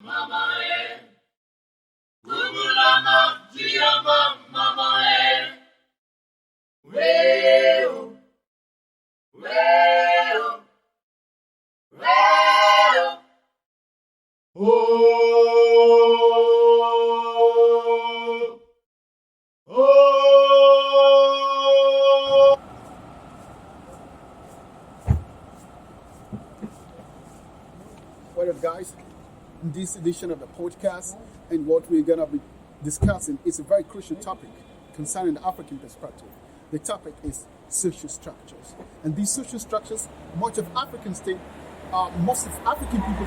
mama gugulama jiama mama weo weo weo What up, guys? In this edition of the podcast, and what we're going to be discussing is a very crucial topic concerning the African perspective. The topic is social structures. And these social structures, most of African people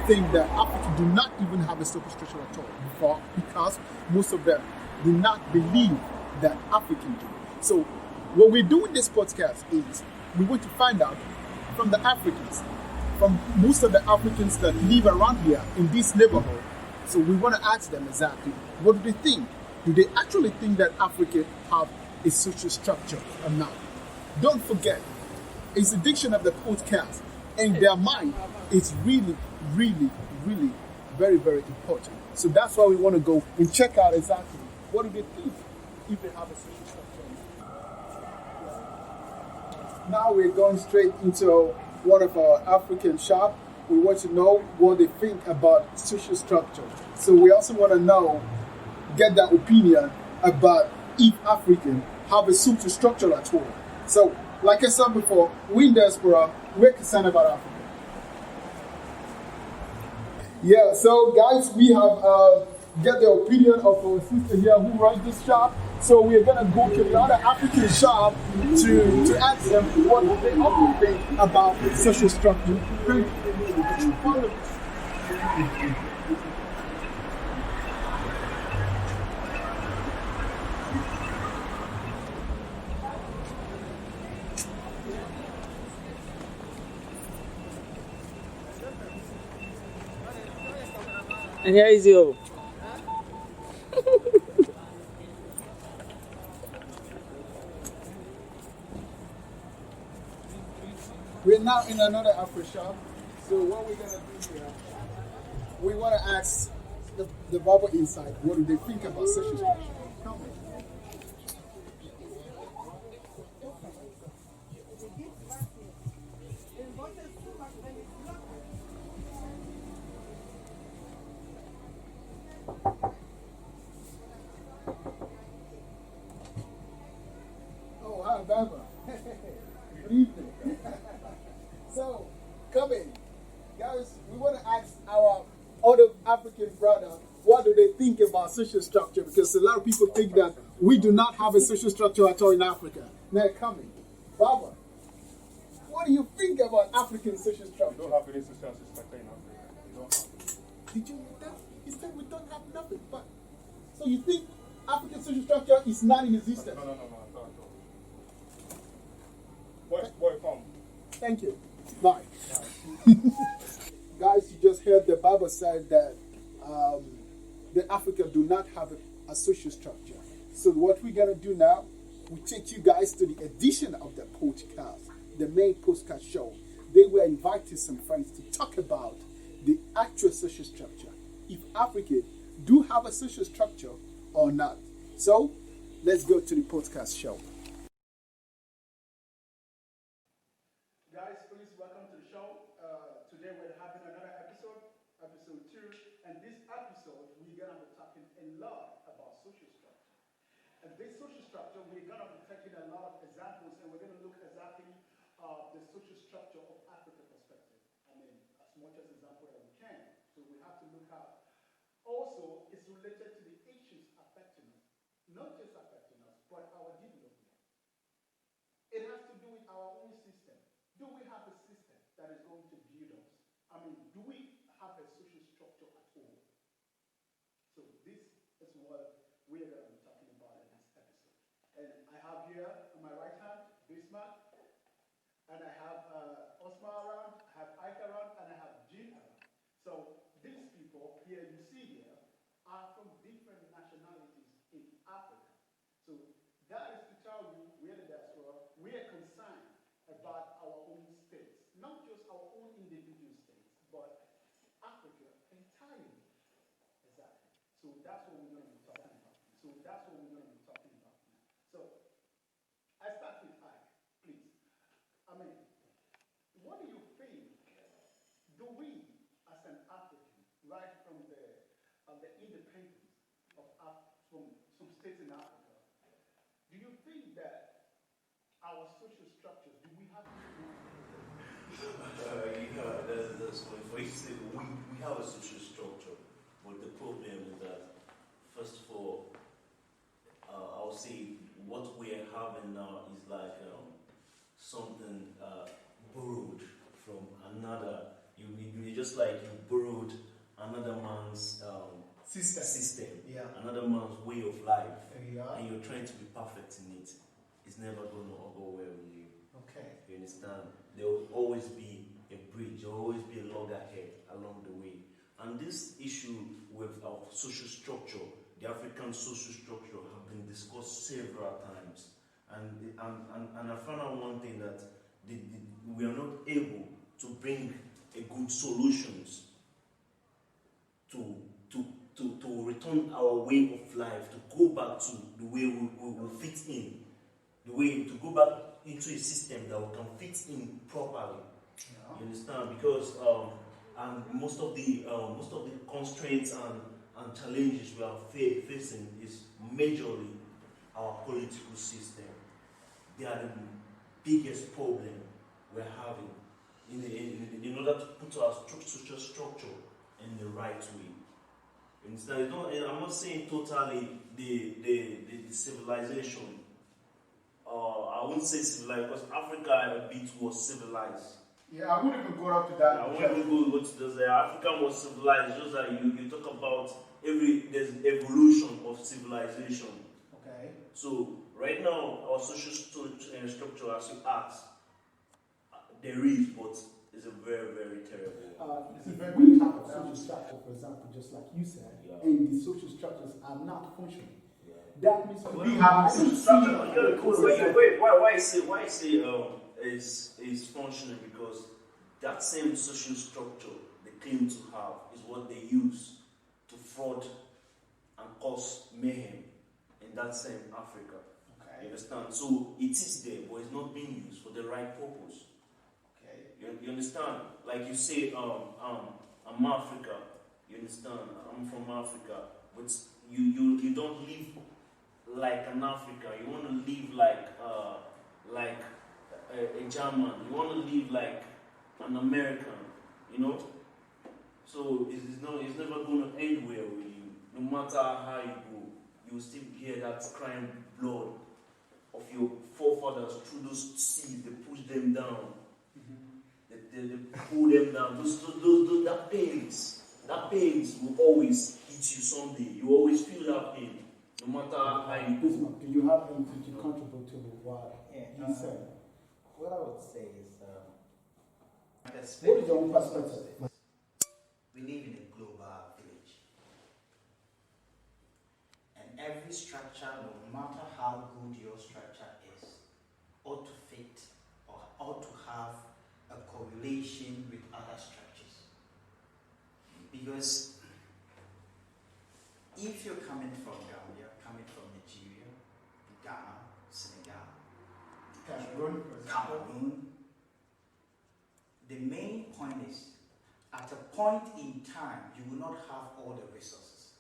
think that Africa do not even have a social structure at all, because most of them do not believe that African do. So what we're doing this podcast is we want to find out from the Africans, from most of the Africans that live around here in this neighborhood. So we want to ask them exactly, what do they think? Do they actually think that Africa have a social structure or not? Don't forget, it's the diction of the podcast, and their mind is really, really, really very, very important. So that's why we want to go and check out exactly what do they think if they have a social structure or not. Now we're going straight into one of our African shops. We want to know what they think about social structure. So we also want to get their opinion about if African have a social structure at all. So, like I said before, we in diaspora, we're concerned about Africa. Yeah, so guys, we have get the opinion of our sister here who runs this shop. So we're gonna go to the other African shop to ask them what they often think about social structure. And here is you. We're now in another Afro shop. So what we're gonna do here, we want to ask the barber inside what do they think about social structure. Come on. Oh, hi, Baba. Good evening. So, come in. Guys, we want to ask our other African brother, what do they think about social structure? Because a lot of people think that we do not have a social structure at all in Africa. Now, come in. Baba, what do you think about African social structure? We don't have any social structure in Africa. We don't have it. Did you know that? He said we don't have nothing. But so you think African social structure is not in existence? No, not at all. Where you from? Thank you. Bye. Guys, you just heard the Bible said that the Africa do not have a social structure. So what we're going to do now, we take you guys to the edition of the podcast, the main podcast show. They were invited some friends to talk about the actual social structure. If Africa do have a social structure or not. So let's go to the podcast show. Guys, please welcome to the show. Today we're having another episode 2. And this episode, we're going to be talking a lot about social structure. And this social structure, we're going to be taking a lot of examples, and we're going to look exactly the social structure of Africa perspective. I mean, as much as example that we can. So we have to look at. Also, it's related to the issues affecting us. Not just affecting us, but our development. It has to do with our own system. Do we have a system that is going to build us? I mean, do we have a social structure at all? So this is what we are going to be talking about in this episode. And I have here on my right hand, Bismarck, and I have Osman around, I have Ike around, and I have Jean around. So these people here you see here are from different nationalities in Africa. So that is to tell you, we are the diaspora, we are concerned about our own states, not just our own individual states, but Africa entirely. So that's what we're going to be talking about. So I start with Ike, please. I mean, what do you think? Do we, as an African, right from the independence from some states in Africa, do you think that our social structures, do we have to that's what for you say we have a social structure, but the problem is that first of all, I'll say what we are having now is like something borrowed from another. You just like you borrowed another man's system, Yeah. another man's way of life, Yeah. and you're trying to be perfect in it. It's never going to go well with you. Okay. You understand? There will always be a bridge, there will always be a loggerhead along the way. And this issue with our social structure, the African social structure, have been discussed several times. And I found out one thing, that we are not able to bring a good solutions to return our way of life, to go back to the way we fit in, the way to go back into a system that we can fit in properly. Yeah. You understand? Because and most of the constraints and challenges we are facing is majorly our political system. They are the biggest problem we're having in order to put our social structure in the right way. You understand? I'm not saying totally the civilization. I wouldn't say civilized, because Africa a bit was civilized. Yeah, I wouldn't even go up to that. I wouldn't even go to those. Africa was civilized. Just that you talk about there's evolution of civilization. Okay. So right now our social structure, as you asked, there is, but it's a very, very terrible. If we have a social structure, for example, just like you said, Yeah. and the social structures are not functioning, Yeah. that means we have a social structure. Wait, why I say is functioning? Because that same social structure they claim to have is what they use to fraud and cause mayhem in that same Africa. Okay. You understand? So it is there, but it's not being used for the right purpose. Okay. You understand? Like you say, I'm Africa. You understand? I'm from Africa, but you don't live like an African. You want to live like a German. You want to live like an American. You know. So it's never going to end well with you. No matter how you go, you will still hear that crying blood of your forefathers through those seas. They push them down. They pull them down. That pains will always hit you someday. You always feel that pain, no matter how you go. Do you have anything to contribute to what he said? What I would say is, What is your own perspective? we live in a global village, and every structure, no matter how good your structure is, ought to fit or ought to have a correlation with other structures. Because if you're coming from Gambia, coming from Nigeria, Ghana, Senegal, Cameroon, the main point is, at a point in time, you will not have all the resources,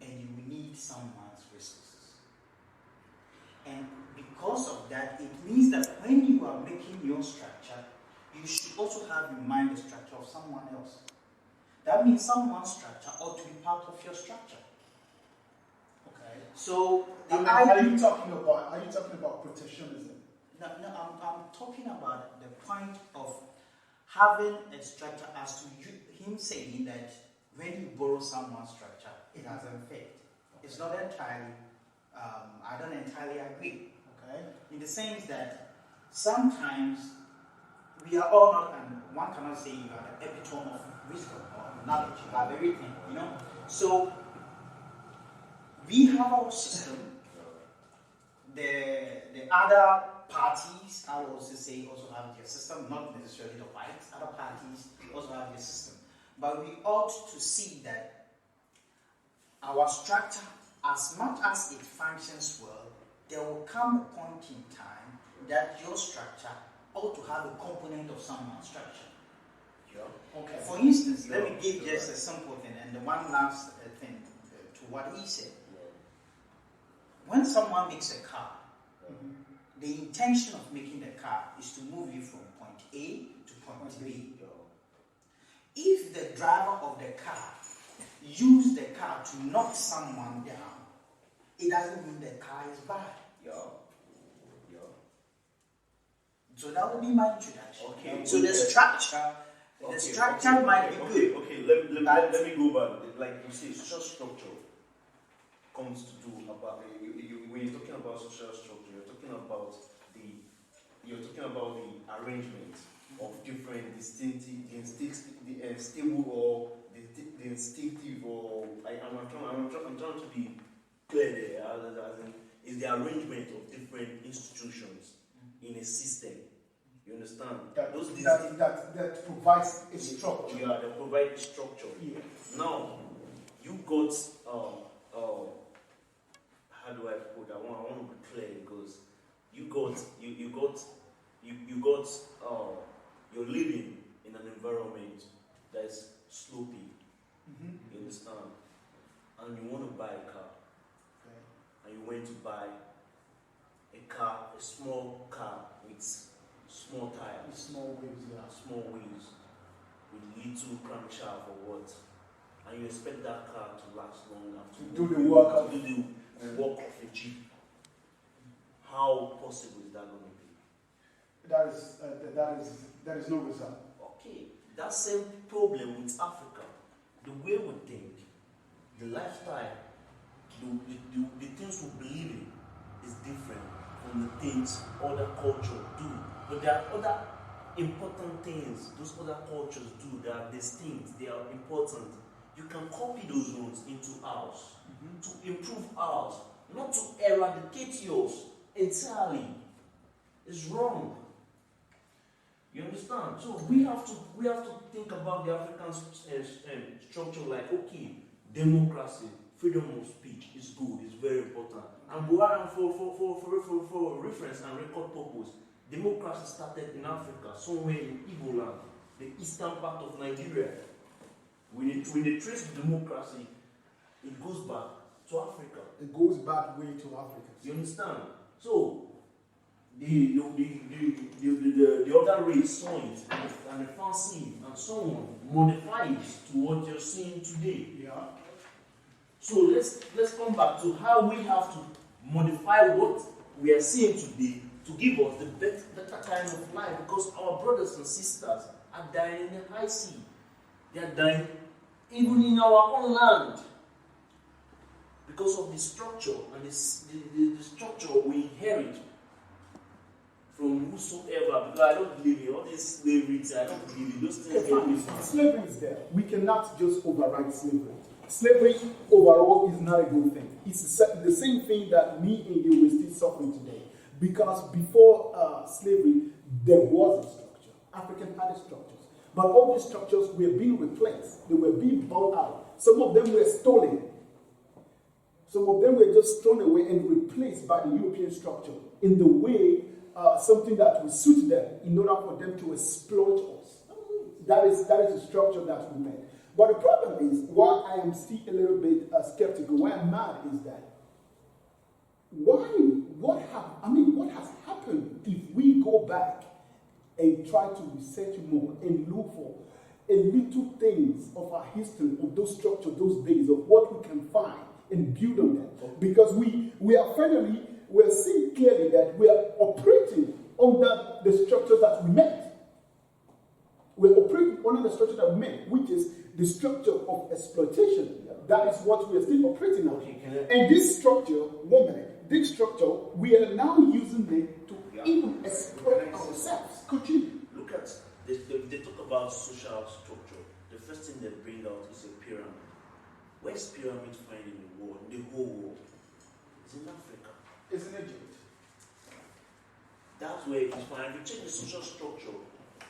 and you will need someone's resources. And because of that, it means that when you are making your structure, you should also have in mind the structure of someone else. That means someone's structure ought to be part of your structure. Okay. So Are you talking about protectionism? No, I'm talking about the point of having a structure, as to him saying that when you borrow someone's structure, it doesn't fit. It's not entirely, I don't entirely agree. Okay. In the sense that sometimes we are all not, and one cannot say you are the epitome of wisdom or knowledge, you have everything, you know. So we have our system. The other parties, I will also say, also have their system, not necessarily the whites. Other parties also have their system. But we ought to see that our structure, as much as it functions well, there will come a point in time that your structure ought to have a component of someone's structure. Okay. For instance, let me give just a simple thing, and the one last thing to what he said. When someone makes a car, the intention of making the car is to move you from point A to point B. If the driver of the car uses the car to knock someone down, it doesn't mean the car is bad. So that would be my introduction. Okay. So the structure might be good. Okay. Let me go back. Like you say, social structure comes to do about when you're talking about social structure, you're talking about the arrangement of different stable or the instinctive or I'm trying to be clear there. As in, is the arrangement of different institutions in a system. You understand? That provides a structure. Yeah, that provide a structure. Yeah. Now, you got how do I put that? I want to be clear because you're living in an environment that is slopey. You understand? And you want to buy a car. Okay. And you went to buy a small car with small tires, Small wheels, with little crankshaft or what, and you expect that car to last long enough to do the work of a Jeep. How possible is that going to be? That is no result. Okay, that same problem with Africa, the way we think, the lifestyle, the things we believe in is different from the things other cultures do. But there are other important things those other cultures do that are distinct, they are important. You can copy those ones into ours to improve ours, not to eradicate yours entirely. It's wrong. You understand? So we have to think about the African structure like, okay, democracy, freedom of speech is good, it's very important. And for reference and record purpose, democracy started in Africa, somewhere in Igbo land, the eastern part of Nigeria. When they trace democracy, it goes back to Africa. It goes back way to Africa. You understand? So the other race saw it and they fancy it, and someone modified it to what you're seeing today. Yeah. So let's come back to how we have to modify what we are seeing today to give us the better kind of life, because our brothers and sisters are dying in the high sea. They are dying even in our own land because of the structure and the structure we inherit from whosoever. Because I don't believe in all this slavery. I don't believe in those things. Slavery is there. We cannot just override slavery. Slavery overall is not a good thing. It's the same thing that me and you will still suffering today. Because before slavery, there was a structure. African had structures. But all these structures were being replaced. They were being bought out. Some of them were stolen. Some of them were just thrown away and replaced by the European structure in the way something that will suit them in order for them to exploit us. That is the structure that we made. But the problem is, why I am still a little bit skeptical, why I'm mad is that what has happened if we go back and try to research more and look for a little things of our history, of those structures, those days, of what we can find and build on them. Because we're seeing clearly that we are operating under the structures that we made. We're operating under the structure that we made, which is the structure of exploitation. That is what we are still operating on. And this structure, this structure, we are now using it to even exploit ourselves. Continue. Look at, they talk about social structure. The first thing they bring out is a pyramid. Where's pyramid found in the world, in the whole world? It's in Africa. It's in Egypt. That's where it is found. If you check the social structure,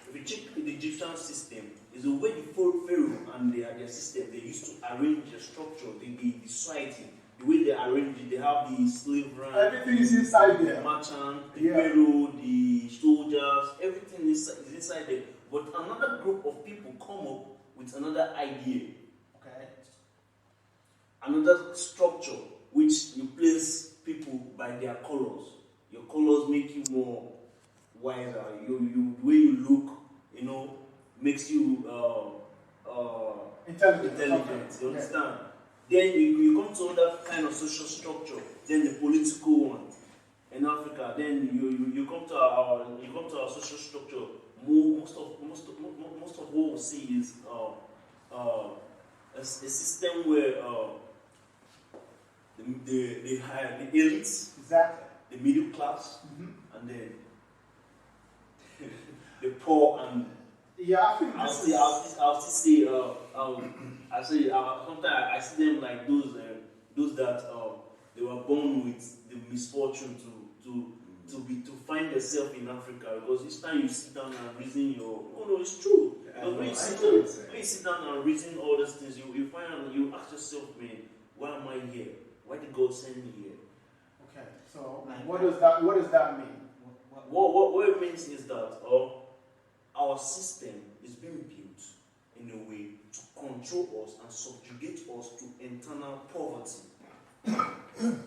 if you check the Egyptian system, is the way the Pharaoh and their system, they used to arrange the structure, the society, the way they arrange it, they have the slave rank, Everything is inside the there. merchant, the Yeah. pharaoh, the soldiers, everything is inside there. But another group of people come up with another idea, Okay. another structure, which you place people by their colors. Your colors make you more wiser. The way you look, makes you Intelligent. intelligent. You Yeah. understand? Then you come to other kind of social structure. Then the political one in Africa. Then you come to our social structure. Most of what we see is a system where the elites, Exactly. the middle class, Mm-hmm. and then the poor and Yeah, I think I'll this still say sometimes I see them like those that they were born with the misfortune to find themselves in Africa, because each time you sit down and reason it's true. Because when you sit down and reason all these things, you find out, you ask yourself, man, why am I here? Why did God send me here? Okay. So what does that mean? What it means is that our system is being built in a way to control us and subjugate us to internal poverty. Can you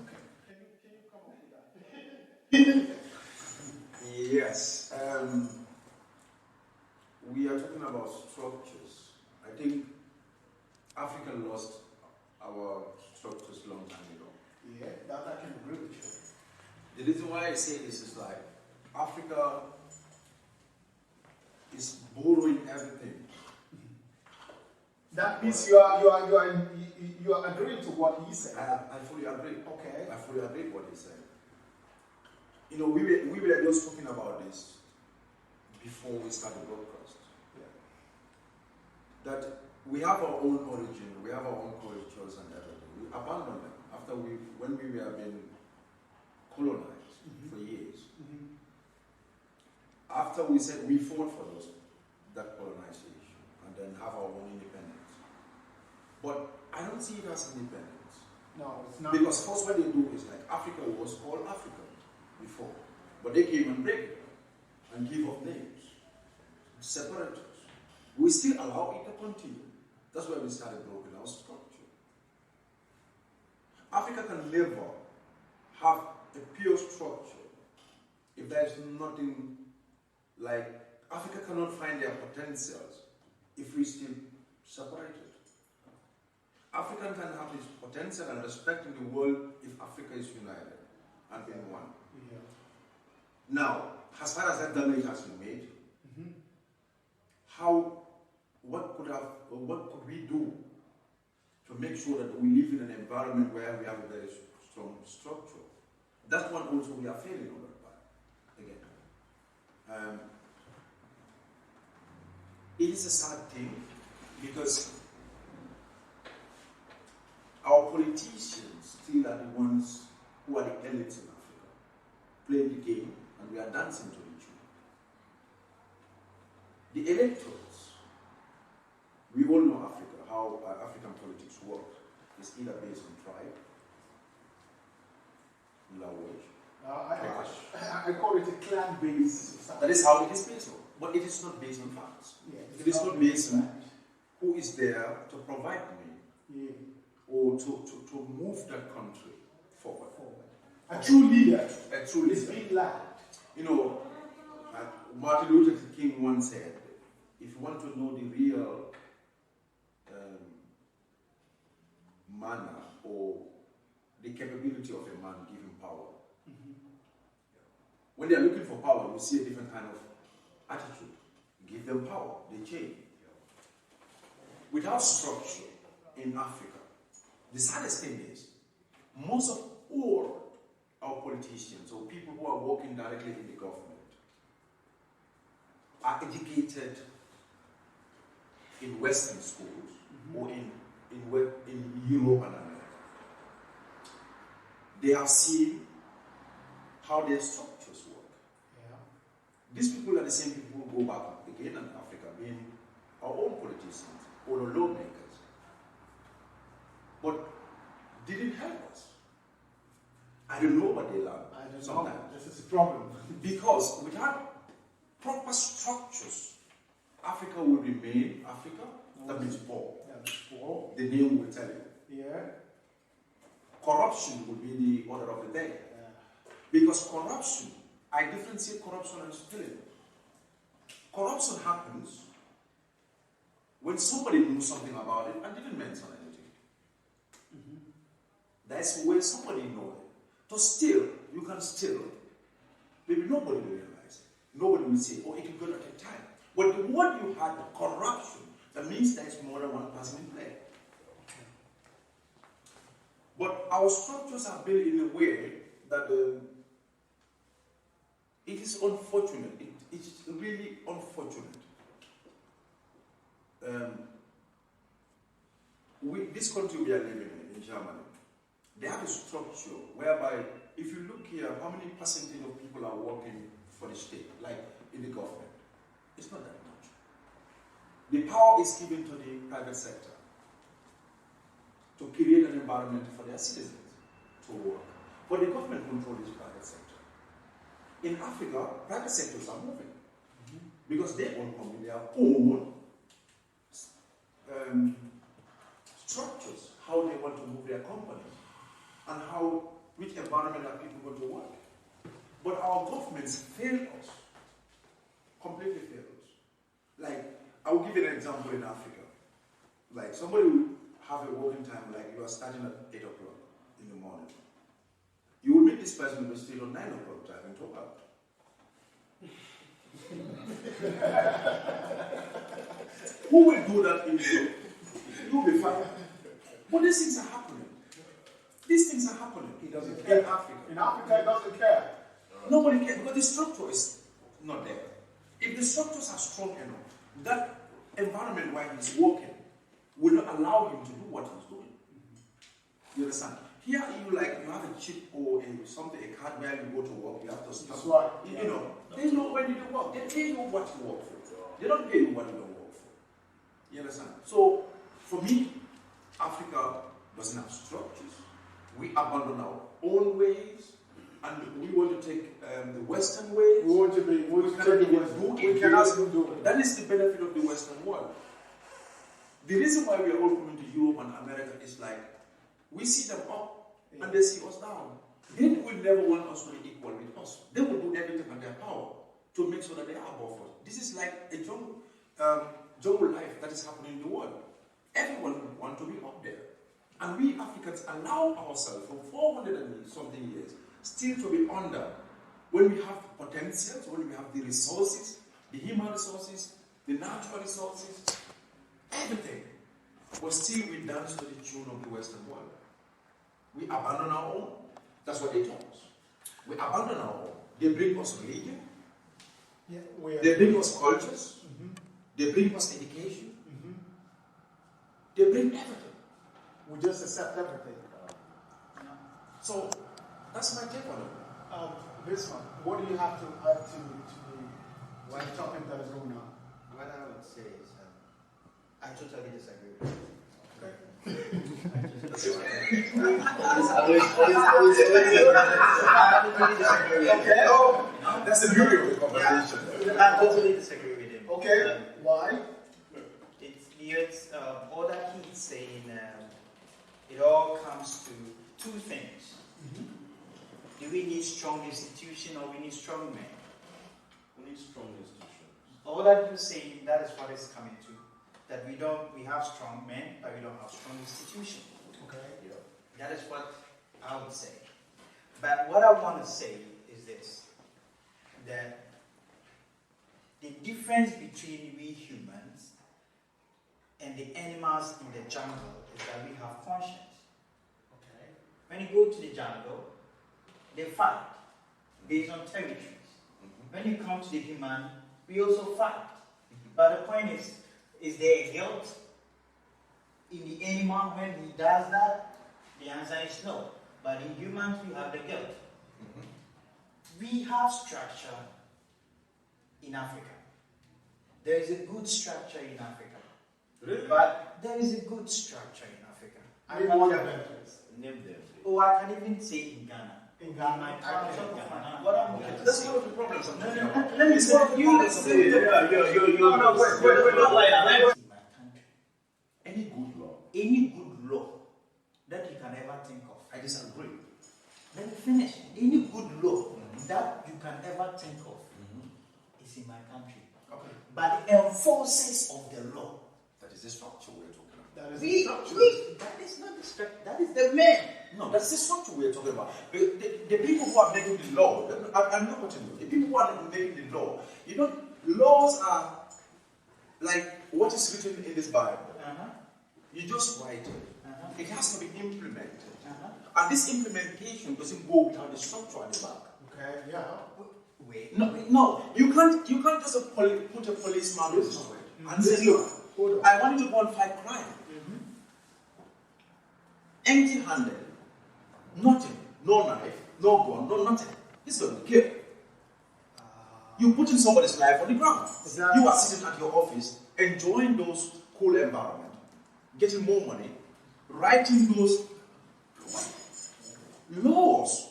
come up with that? Yes. We are talking about structures. I think Africa lost our structures long time ago. Yeah, that I can agree with you. The reason why I say this is like Africa is borrowing everything. That means you are agreeing to what he said. I fully agree. Okay. I fully agree with what he said. We were just talking about this before we started the broadcast. Yeah. That we have our own origin, we have our own cultures and everything. We abandoned them after when we were being colonized for years. Mm-hmm. After we said we fought for that colonization and then have our own independence. But I don't see it as independence. No, it's not. Because first what they do is like Africa was called Africa before. But they came and break it and give up names. Separate us. We still allow it to continue. That's why we started broken our structure. Africa can never have a pure structure if there is nothing like Africa cannot find their potentials if we still separate it. Africa can have its potential and respect in the world if Africa is united and in one. Yeah. Now, as far as that damage has been made, Mm-hmm. what could we do to make sure that we live in an environment where we have a very strong structure? That's one also we are failing on that part. Again, it is a sad thing because our politicians still are the ones who are the elites in Africa, playing the game, and we are dancing to the tune. The electorates, we all know Africa, how African politics work. It's either based on tribe, language, I call it a clan-based society. that is how it is based on. But it is not based on facts. Yeah, It is not based on fact. who is there to provide me Yeah. or to move that country forward. A true leader A true is leader. being lacked. Martin Luther King once said, if you want to know the real manner or the capability of a man, give him power. When they are looking for power, you see a different kind of attitude. Give them power, they change. Without structure in Africa, the saddest thing is, most of all our politicians or people who are working directly in the government are educated in Western schools or in Europe and America. They have seen how their structures work. Yeah. These people are the same people who go back again in Africa, being our own politicians or the lawmakers. I don't know what they learn. I don't know. Sometimes. This is the problem. Because without proper structures, Africa will remain Africa. That means poor. Yeah, it's poor. The name will tell you. Yeah. Corruption will be the order of the day. Yeah. Because corruption, I differentiate corruption and stealing. Corruption happens when somebody knows something about it and didn't mention anything. That's when somebody knows it. To steal, you can steal. Maybe nobody will realize it. Nobody will say, oh, it will go at a time. But the word you had, corruption, that means there's more than one person in play. But our structures are built in a way that it is unfortunate. It is really unfortunate. This country we are living in Germany, they have a structure whereby if you look here, how many percentage of people are working for the state, like in the government? It's not that much. The power is given to the private sector to create an environment for their citizens to work. But the government controls the private sector. In Africa, private sectors are moving because they own company, their own structures, how they want to move their companies, and which environment are people going to work. But our governments fail us, completely fail us. Like, I will give you an example in Africa. Like, somebody will have a working time, like you are starting at 8 o'clock in the morning. You will meet this person in the street at 9 o'clock driving to work. Who will do that in Europe? You'll be fine. But these things are happening. These things are happening. He doesn't care. In Africa. In Africa, he doesn't care. Nobody cares because the structure is not there. If the structures are strong enough, that environment where he's working will not allow him to do what he's doing. You understand? Here you have a chip or something, a card where you go to work, you have to stop. That's right. You know, they know when you do work. They pay you what you work for. They don't pay you what you don't work for. You understand? So, for me, Africa doesn't have structures. We abandon our own ways, and we want to take the Western ways. We want to take the Western. We cannot even do it. That is the benefit of the Western world. The reason why we are all coming to Europe and America is like, we see them up and they see us down. They will never want us to be equal with us. They will do everything in their power to make sure that they are above us. This is like a jungle life that is happening in the world. Everyone wants to be up there. And we Africans allow ourselves for 400 and something years still to be under when we have the potentials, when we have the resources, the human resources, the natural resources, everything. But still we dance to the tune of the Western world. We abandon our own. That's what they taught us. We abandon our own. They bring us religion. Yeah, they bring us cultures. They bring us education. They bring everything. We just accept everything. So that's my take on it. This one, what do you have to add to the topic that is going on? What I would say is, I totally disagree with you. That's the beauty of the conversation. I totally disagree with him. Okay, why? It's all that he's saying. It all comes to two things. Do we need strong institutions or we need strong men? We need strong institutions. All that you're saying, that is what it's coming to. That we have strong men, but we don't have strong institutions. Okay. Yeah. That is what I would say. But what I want to say is this, that the difference between we humans and the animals in the jungle is that we have conscience. Okay. When you go to the jungle, they fight based on territories. When you come to the human, we also fight. But the point is there guilt in the animal when he does that? The answer is no. But in humans, we have the guilt. We have structure in Africa. There is a good structure in Africa. Really? But there is a good structure in Africa. Name one of them, please. Name them. Oh, I can even say in Ghana. In Ghana. What I'm looking to That's say. one of the problems I'm talking about. Let me say, you listen. No, wait. In my country, Any good law? any good law that you can ever think of. I disagree. Let me finish. Any good law that you can ever think of is in my country. Okay. But the enforcers of the law, That is the structure we're talking about. That is we, the structure. that is not the structure, that is the man. No, that's the structure we're talking about. The people who are making the law, I'm not continuing. The people who are making the law, you know, laws are like what is written in this Bible. You just write it. It has to be implemented. And this implementation doesn't go without the structure at the back. Okay, yeah. Wait. No, you can't just put a policeman on the street and say, look, Hold on. I want you to go and fight crime. Empty-handed, nothing, no knife, no gun, no nothing. He's going to kill. You're putting somebody's life on the ground. Exactly. You are sitting at your office, enjoying those cool environment, getting more money, writing those laws.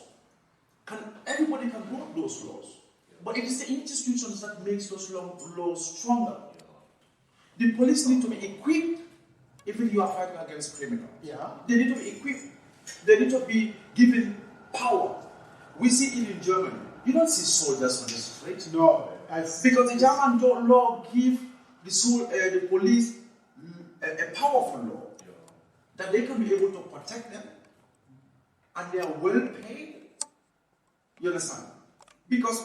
Everybody can write those laws. But it is the institutions that makes those laws stronger. The police need to be equipped if you are fighting against criminals. Yeah. They need to be equipped. They need to be given power. We see it in Germany. You don't see soldiers on the street. No. Because the German law gives the police a powerful law that they can be able to protect them and they are well paid. You understand? Because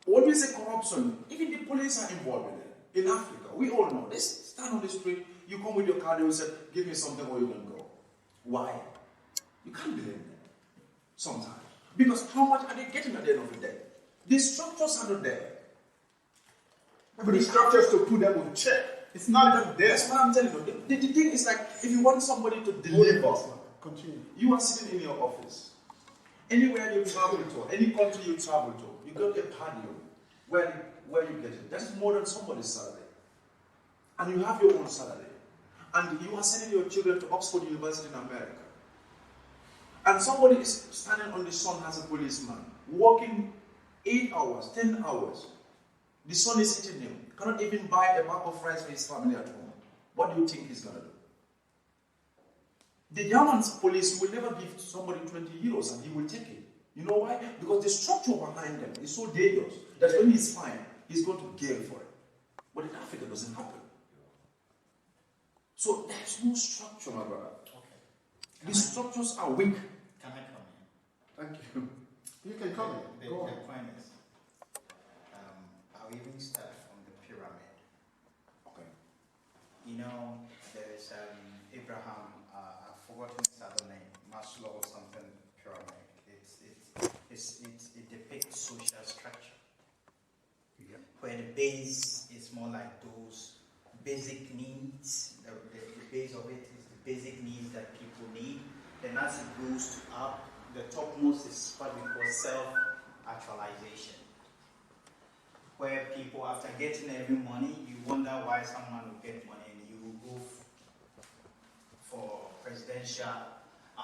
when we say corruption, even the police are involved in it. In Africa, we all know. They stand on the street, you come with your card, they will say, give me something or you're going to go. Why? You can't blame them. Sometimes. Because how much are they getting at the end of the day? The structures are not there. But the structures to put them on check. It's not even there. That's what I'm telling you. The thing is like, if you want somebody to deliver, Continue. you are sitting in your office. Anywhere you travel to, any country you travel to, you got a patio where you get it. That's more than somebody's salary. And you have your own salary. And you are sending your children to Oxford University in America. And somebody is standing on the sun as a policeman, working 8 hours, 10 hours. The sun is hitting him. Cannot even buy a bag of rice for his family at home. What do you think he's going to do? The German police will never give somebody 20 euros and he will take it. You know why? Because the structure behind them is so dangerous that when he's fine, he's going to gain for it. But in Africa, it doesn't happen. So there's no structure, my brother. Okay. The structures are weak. Can I come in? Thank you. You can come in. The Go on. point is, I'll even start from the pyramid. Okay. You know, there's Abraham, I've forgotten his other name, Maslow or something pyramid. It depicts social structure. Yeah. Where the base is more like those basic needs. The base of it is the basic needs that people need. Then as it goes up, the topmost is what we call self-actualization. Where people, after getting every money, you wonder why someone will get money and you will go for presidential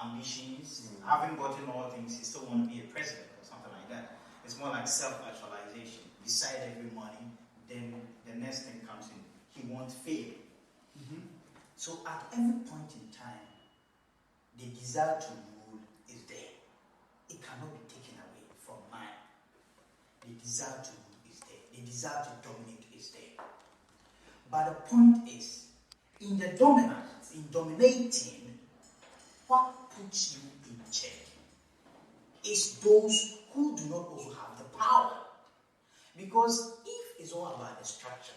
ambitions. Having gotten all things, you still want to be a president or something like that. It's more like self-actualization. Decide every money, then the next thing comes in. He won't fail. So at every point in time, the desire to rule is there. It cannot be taken away from man. The desire to rule is there. The desire to dominate is there. But the point is, in the dominance, in dominating, what puts you in check is those who do not also have the power. Because if it's all about the structure,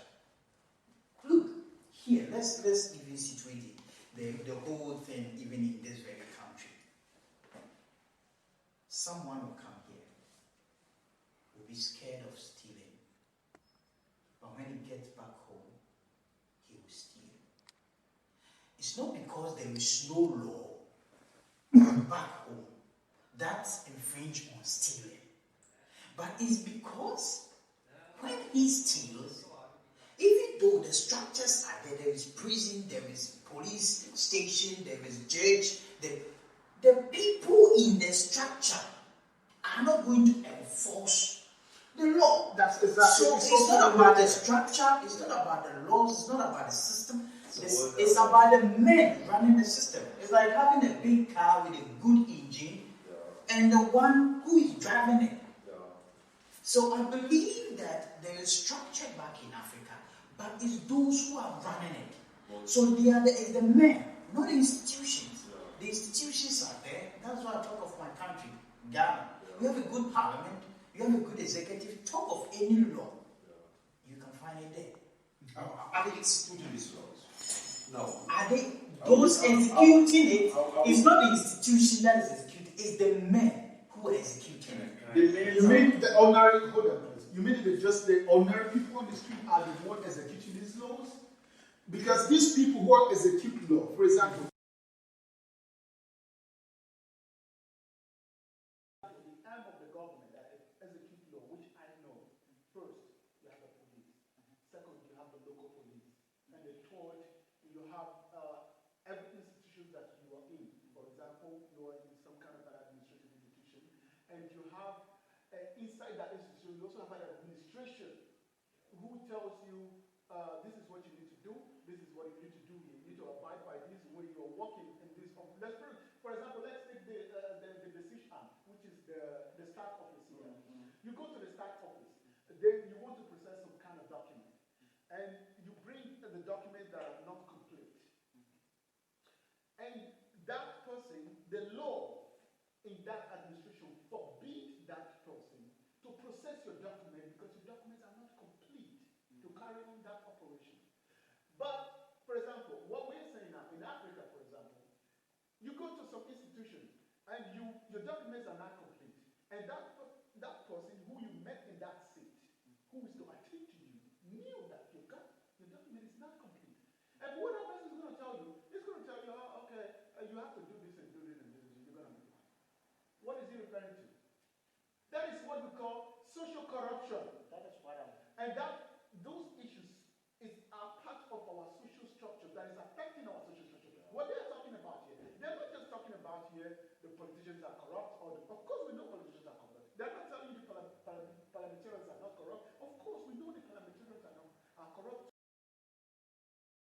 look, here, let's even situate it, the whole thing even in this very country. Someone will come here, will be scared of stealing, but when he gets back home, he will steal. It's not because there is no law back home that infringe on stealing, but it's because when he steals, even though the structures are there, there is prison, there is police station, there is judge, the people in the structure are not going to enforce the law. That's exactly. So it's not about the structure, it's not about the laws, it's not about the system. It's about the men running the system. It's like having a big car with a good engine and the one who is driving it. So I believe that there is structure back in Africa, but it's those who are running it. So it's the men, not the institutions. The institutions are there. That's why I talk of my country, Ghana. You have a good parliament, you have a good executive. Talk of any law, you can find it there. Are they executing these laws? No. Are they those executing it? It's not the institution that is executing, it's the men who are executing it. You mean the ordinary, hold on please. You mean just the ordinary people on the street are the ones executing these laws? Because these people who are executing law, for example, the arm of the government that execute law, which I know, first, you have the police. Second, you have the local police. And the third, you have every institution that you are in. For example, you are in some kind of an administrative institution, and you have inside that institution, you also have an administration who tells you this is what you need to do, this is what you need to do here. You need to abide by this when you are working in this. For example, let's take the decision arm, which is the start office here. You go to the start office, then you want to present some kind of document, and you bring the documents that are not complete. And that person, the law in that administration forbids that person to process your document because your documents are not complete to carry on that operation. But, for example, what we're saying now, in Africa, for example, you go to some institution and your documents are not complete. And that person who you met in that seat, who is to attend to you, knew that your document is not complete. And what that person is going to tell you, he's going to tell you, oh, okay, you have to do this and do this and do this, and you're going to be fine. What is he referring to? That is what we call social corruption. That is what I'm. And those issues are part of our social structure that is affecting our social structure. What they are talking about here, they're not just talking about here the politicians are corrupt, of course we know politicians